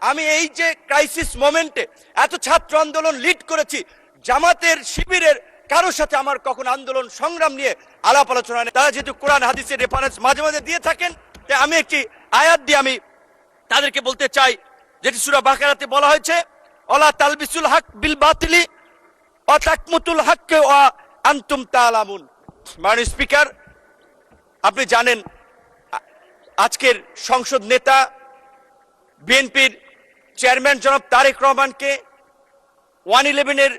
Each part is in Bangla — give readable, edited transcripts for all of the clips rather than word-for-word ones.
আমি এই যে ক্রাইসিস মোমেন্টে এত ছাত্র আন্দোলন লিড করেছি, জামাতের শিবিরের কারোর সাথে আমার কখন আন্দোলন সংগ্রাম নিয়ে আলাপ আলোচনা নেই। তারা যেহেতু কোরআন হাদিসের রেফারেন্স মাঝে মাঝে দিয়ে থাকেন, তাই আমি একটি আয়াত দিয়ে আমি তাদেরকে বলতে চাই, যেটি সূরা বাকারাতে বলা হয়েছে, ওয়ালা তালবিসুল হক বিল বাতিলি ওয়া তাকমুতুল হককে ওয়া আনতুম তাআলামুন। মাননীয় স্পিকার, আপনি জানেন আজকের সংসদ নেতা বিএনপির চেয়ারম্যান জনাব তারেক রহমানকে 111-এর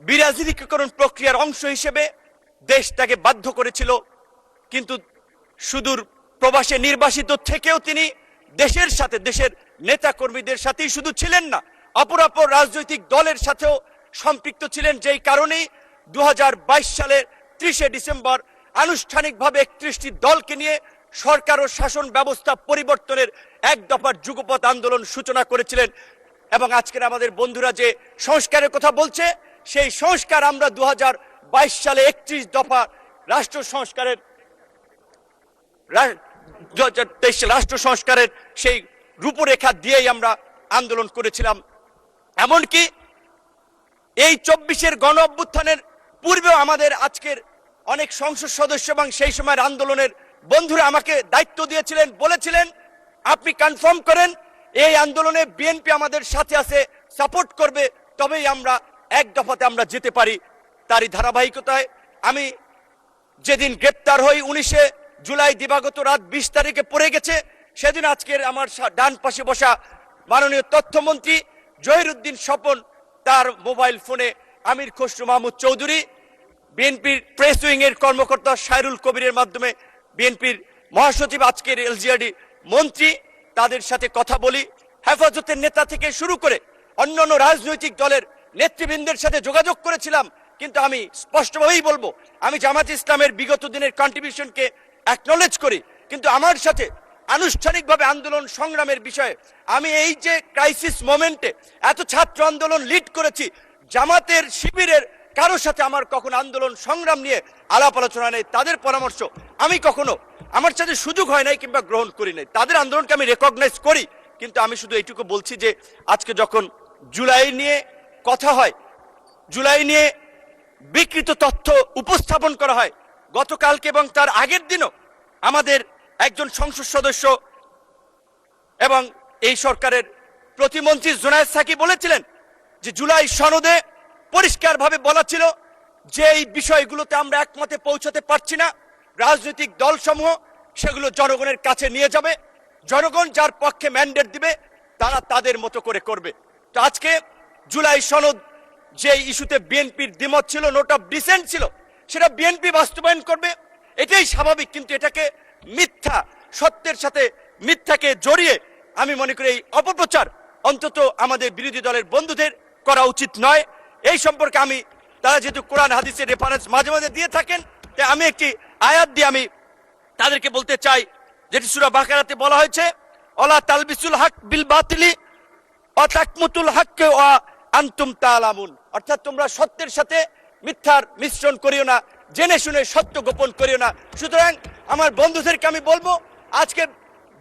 বিরাজনীতিকরণ প্রক্রিয়ার অংশ হিসেবে দেশ তাকে বাধ্য করেছিল, কিন্তু সুদূর প্রবাসে নির্বাসিত থেকেও তিনি দেশের সাথে, দেশের নেতা কর্মীদের সাথেই শুধু ছিলেন না, অপরাপর রাজনৈতিক দলের সাথেও সম্পৃক্ত ছিলেন। যেই কারণেই 2022 সালের 30শে ডিসেম্বর আনুষ্ঠানিকভাবে 31টি দলকে নিয়ে সরকার ও শাসন ব্যবস্থা পরিবর্তনের এক দফার যুগপৎ আন্দোলন সূচনা করেছিলেন। এবং আজকের আমাদের বন্ধুরা যে সংস্কারের কথা বলছে, সেই সংস্কার আমরা 2022 সালে 31 দফা রাষ্ট্র সংস্কারের রাষ্ট্র সংস্কারের সেই রূপরেখা দিয়েই আমরা আন্দোলন করেছিলাম। এমনকি এই 24-এর গণ অভ্যুত্থানের পূর্বেও আমাদের আজকের অনেক সংসদ সদস্য এবং সেই সময়ের আন্দোলনের বন্ধুরা আমাকে দায়িত্ব দিয়েছিলেন, বলেছিলেন আপনি কনফার্ম করেন এই আন্দোলনে বিএনপি আমাদের সাথে আছে, সাপোর্ট করবে, তবেই আমরা এক দফাতে আমরা যেতে পারি। তারই ধারাবাহিকতায় আমি যেদিন গ্রেপ্তার হই 19শে জুলাই দিবাগত রাত 20 তারিখে পড়ে গেছে, সেদিন আজকের আমার ডান পাশে বসা মাননীয় তথ্যমন্ত্রী জহিরুদ্দিন স্বপন তার মোবাইল ফোনে আমির খসরু মাহমুদ চৌধুরী, বিএনপির প্রেস উইং এর কর্মকর্তা সাইরুল কবিরের মাধ্যমে বিএনপির মহাসচিব, আজকের এলজিআরডি মন্ত্রী, তাদের সাথে কথা বলি। হেফাজতের নেতা থেকে শুরু করে অন্যান্য রাজনৈতিক দলের নেতৃবৃন্দের সাথে যোগাযোগ করেছিলাম। কিন্তু আমি স্পষ্টভাবেই বলবো, আমি জামাত ইসলামের বিগত দিনের কন্ট্রিবিউশনকে অ্যাকনলেজ করি, কিন্তু আমার সাথে আনুষ্ঠানিকভাবে আন্দোলন সংগ্রামের বিষয়ে আমি এই যে ক্রাইসিস মোমেন্টে এত ছাত্র আন্দোলন লিড করেছি, জামাতের শিবিরের কারোর সাথে আমার কখনো আন্দোলন সংগ্রাম নিয়ে আলাপ আলোচনা নেই। তাদের পরামর্শ আমি কখনো আমার সাথে সুযোগ হয় নাই কিংবা গ্রহণ করি নাই। তাদের আন্দোলনকে আমি রেকগনাইজ করি, কিন্তু আমি শুধু এইটুকু বলছি যে আজকে যখন জুলাই নিয়ে কথা হয়, জুলাই নিয়ে বিকৃত তথ্য উপস্থাপন করা হয়, গতকালকে এবং তার আগের দিনও আমাদের একজন সংসদ সদস্য এবং এই সরকারের প্রতিমন্ত্রী জুনায়েদ সাকি বলেছিলেন যে জুলাই সনদে পরিষ্কারভাবে বলা ছিল যে এই বিষয়গুলোতে আমরা একমতে পৌঁছাতে পারছি না, রাজনৈতিক দলসমূহ সেগুলো জনগণের কাছে নিয়ে যাবে, জনগণ যার পক্ষে ম্যান্ডেট দিবে তারা তাদের মতো করে করবে। তো আজকে জুলাই সনদ যে ইস্যুতে বিএনপির দ্বিমত ছিল, নোট অফ ডিসেন্ট ছিল, সেটা বিএনপি বাস্তবায়ন করবে, এটাই স্বাভাবিক। কিন্তু এটাকে মিথ্যা, সত্যের সাথে মিথ্যাকে জড়িয়ে আমি মনে করি এই অপপ্রচার অন্তত আমাদের বিরোধী দলের বন্ধুদের করা উচিত নয়। এই সম্পর্কে আমি, তারা যেহেতু কোরআন হাদিসের রেফারেন্স মাঝে মাঝে দিয়ে থাকেন, তাই আমি একটি আয়াত দিয়ে আমি তাদেরকে বলতে চাই, যেটি সূরা বাকারাতে বলা হয়েছে, ওয়ালা তালবিসুল হক বিল বাতিলি ওয়া তাকমুতুল হককে ওয়া আনতুম তাআলামুন। অর্থাৎ তোমরা সত্যের সাথে মিথ্যার মিশ্রণ করিও না, জেনে শুনে সত্য গোপন করিও না। সুতরাং আমার বন্ধুদেরকে আমি বলবো, আজকে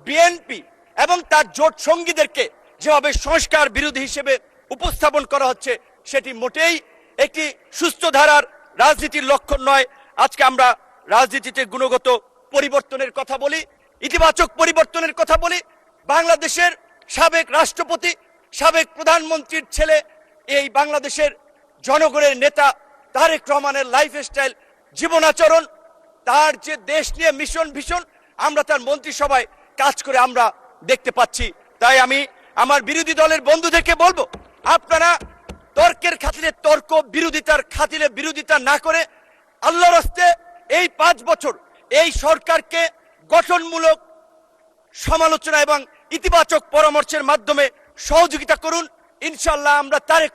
বিএনপি এবং তার জোট সঙ্গীদেরকে যেভাবে সংস্কার বিরোধী হিসেবে উপস্থাপন করা হচ্ছে, সেটি মোটেই একটি সুস্থ ধারার রাজনীতির লক্ষণ নয়। আজকে আমরা রাজনীতিতে গুণগত পরিবর্তনের কথা বলি, ইতিবাচক পরিবর্তনের কথা বলি। বাংলাদেশের সাবেক রাষ্ট্রপতি, সাবেক প্রধানমন্ত্রীর ছেলে, এই বাংলাদেশের জনগণের নেতা তারেক রহমানের লাইফস্টাইল, জীবনাচরণ, তার যে দেশ নিয়ে মিশন ভীষণ, আমরা তার মন্ত্রিসভায় কাজ করে আমরা দেখতে পাচ্ছি। তাই আমি আমার বিরোধী দলের বন্ধুদেরকে বলবো, আপনারা তর্কের খাতিরে তর্ক, বিরোধিতার খাতিরে বিরোধিতা না করে আল্লাহর রাস্তে এই 5 বছর এই সরকারকে গঠনমূলক সমালোচনা এবং ইতিবাচক পরামর্শের মাধ্যমে সহযোগিতা করুন। ইনশাআল্লাহ আমরা তারেক